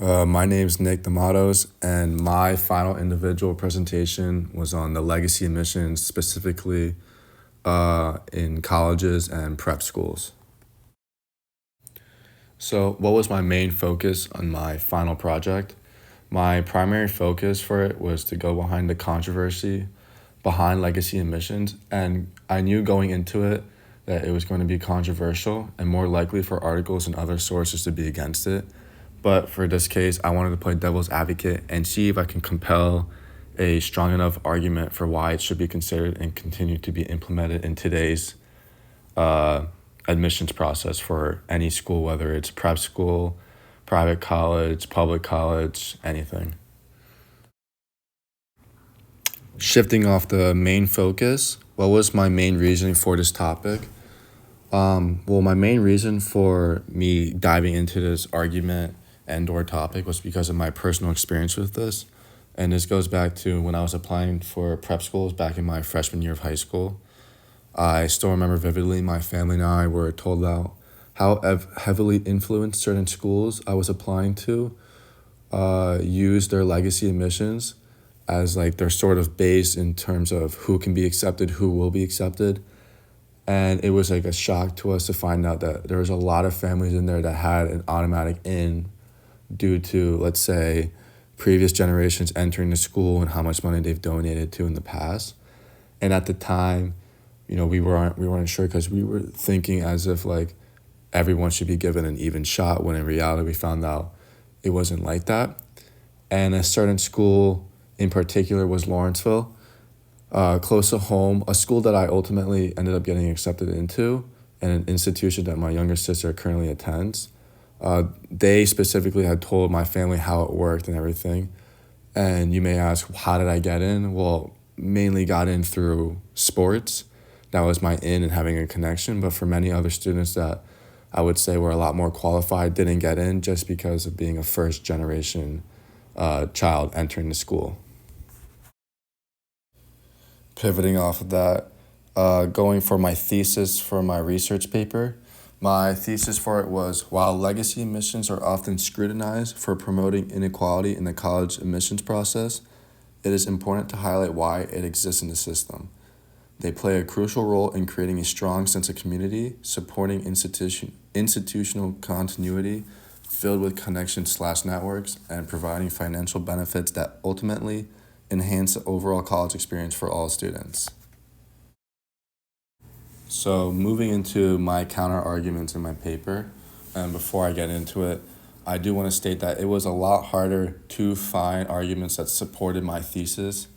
My name is NIcholasDimatos, and my final individual presentation was on the legacy admissions, specifically in colleges and prep schools. So, what was my main focus on my final project? My primary focus for it was to go behind the controversy behind legacy admissions, and I knew going into it that it was going to be controversial and more likely for articles and other sources to be against it. But for this case, I wanted to play devil's advocate and see if I can compel a strong enough argument for why it should be considered and continue to be implemented in today's admissions process for any school, whether it's prep school, private college, public college, anything. Shifting off the main focus, what was my main reasoning for this topic? Well, my main reason for me diving into this argument and/or topic was because of my personal experience with this. And this goes back to when I was applying for prep schools back in my freshman year of high school. I still remember vividly my family and I were told about how heavily influenced certain schools I was applying to use their legacy admissions as like their sort of base in terms of who can be accepted, who will be accepted. And it was like a shock to us to find out that there was a lot of families in there that had an automatic in due to, let's say, previous generations entering the school and how much money they've donated to in the past. And at the time, we weren't sure because we were thinking as if like everyone should be given an even shot, when in reality we found out it wasn't like that. And a certain school in particular was Lawrenceville, close to home, a school that I ultimately ended up getting accepted into, and an institution that my younger sister currently attends. They specifically had told my family how it worked and everything. And you may ask, how did I get in? Well, mainly got in through sports. That was my in and having a connection. But for many other students that I would say were a lot more qualified, didn't get in just because of being a first generation child entering the school. Pivoting off of that, going for my thesis for my research paper. My thesis for it was, while legacy admissions are often scrutinized for promoting inequality in the college admissions process, it is important to highlight why it exists in the system. They play a crucial role in creating a strong sense of community, supporting institutional continuity filled with connections/networks, and providing financial benefits that ultimately enhance the overall college experience for all students. So moving into my counter arguments in my paper, and before I get into it, I do want to state that it was a lot harder to find arguments that supported my thesis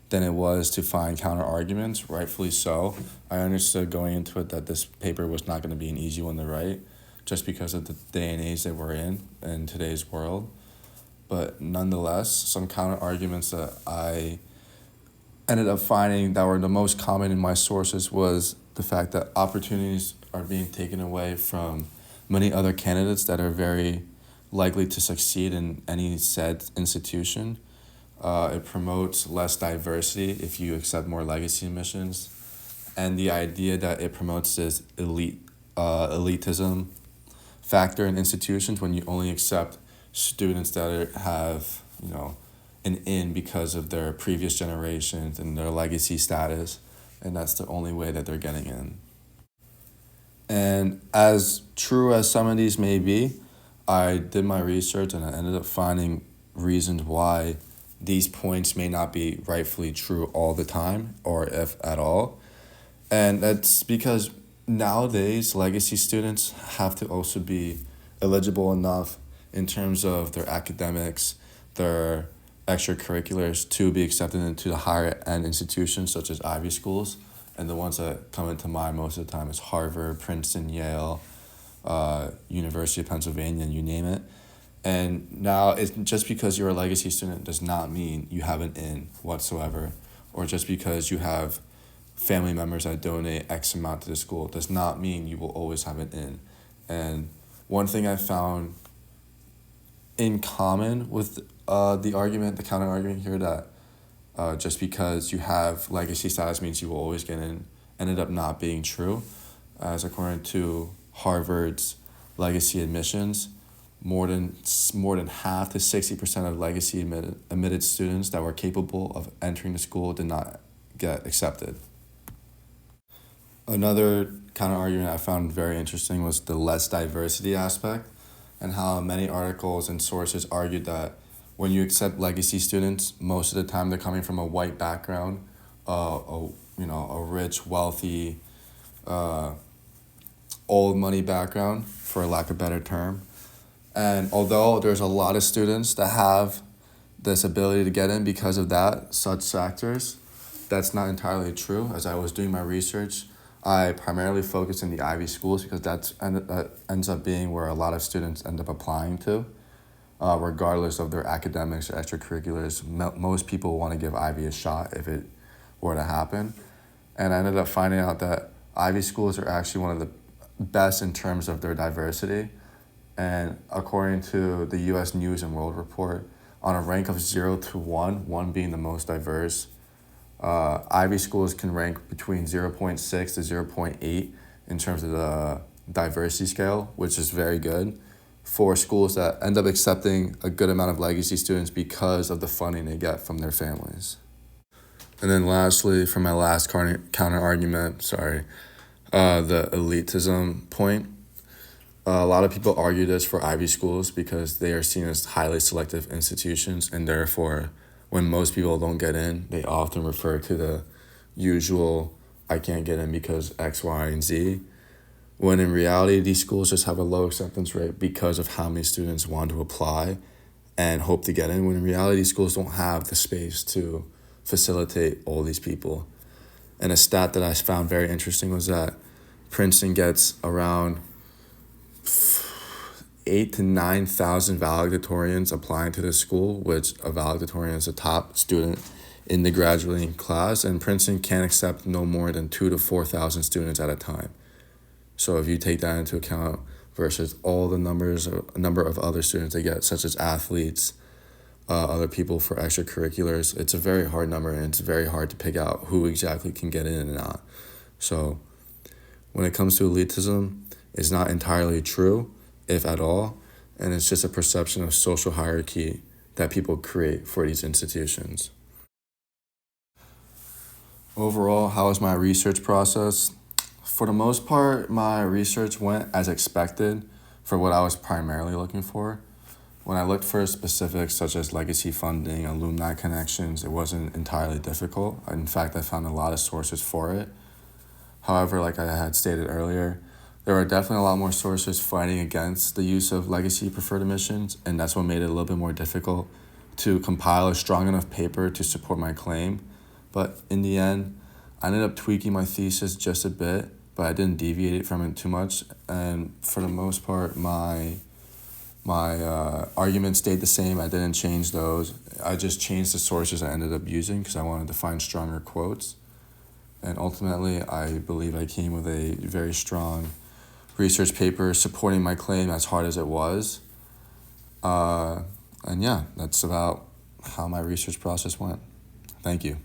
than it was to find counter arguments, rightfully so. I understood going into it that this paper was not going to be an easy one to write, just because of the day and age that we're in today's world. But nonetheless, some counter arguments that I ended up finding that were the most common in my sources was the fact that opportunities are being taken away from many other candidates that are very likely to succeed in any said institution. It promotes less diversity if you accept more legacy admissions, and the idea that it promotes this elitism factor in institutions when you only accept students that have an in because of their previous generations and their legacy status, and that's the only way that they're getting in. And as true as some of these may be, I did my research and I ended up finding reasons why these points may not be rightfully true all the time, or if at all. And that's because nowadays legacy students have to also be eligible enough in terms of their academics, their extracurriculars, to be accepted into the higher end institutions such as Ivy schools. And the ones that come into mind most of the time is Harvard, Princeton, Yale, University of Pennsylvania, and you name it. And now, it's just because you're a legacy student does not mean you have an in whatsoever, or just because you have family members that donate X amount to the school does not mean you will always have an in. And one thing I found in common with the counter argument here, that just because you have legacy status means you will always get in, ended up not being true, as according to Harvard's legacy admissions, more than half to 60% of legacy admitted students that were capable of entering the school did not get accepted. Another kind of argument I found very interesting was the less diversity aspect, and how many articles and sources argued that when you accept legacy students, most of the time they're coming from a white background, a rich, wealthy, old money background, for lack of a better term. And although there's a lot of students that have this ability to get in because of such factors, that's not entirely true. As I was doing my research, I primarily focused in the Ivy schools because that ends up being where a lot of students end up applying to, regardless of their academics or extracurriculars. Most people want to give Ivy a shot if it were to happen. And I ended up finding out that Ivy schools are actually one of the best in terms of their diversity. And according to the U.S. News and World Report, on a rank of 0 to 1, 1 being the most diverse, Ivy schools can rank between 0.6 to 0.8 in terms of the diversity scale, which is very good for schools that end up accepting a good amount of legacy students because of the funding they get from their families. And then lastly, for my last counter argument, the elitism point. A lot of people argue this for Ivy schools because they are seen as highly selective institutions, and therefore, when most people don't get in, they often refer to the usual, I can't get in because X, Y, and Z, when in reality, these schools just have a low acceptance rate because of how many students want to apply and hope to get in, when in reality, schools don't have the space to facilitate all these people. And a stat that I found very interesting was that Princeton gets around 8,000 to 9,000 valedictorians applying to this school, which a valedictorian is a top student in the graduating class, and Princeton can't accept no more than 2,000 to 4,000 students at a time. So if you take that into account versus all the number of other students they get, such as athletes, other people for extracurriculars, it's a very hard number, and it's very hard to pick out who exactly can get in and not. So when it comes to elitism, it's not entirely true, if at all, and it's just a perception of social hierarchy that people create for these institutions. Overall, how was my research process? For the most part, my research went as expected for what I was primarily looking for. When I looked for specifics such as legacy funding, alumni connections, it wasn't entirely difficult. In fact, I found a lot of sources for it. However, like I had stated earlier, there are definitely a lot more sources fighting against the use of legacy preferred admissions, and that's what made it a little bit more difficult to compile a strong enough paper to support my claim. But in the end, I ended up tweaking my thesis just a bit, but I didn't deviate from it too much. And for the most part, my arguments stayed the same. I didn't change those. I just changed the sources I ended up using because I wanted to find stronger quotes. And ultimately, I believe I came with a very strong research paper supporting my claim, as hard as it was. And yeah, that's about how my research process went. Thank you.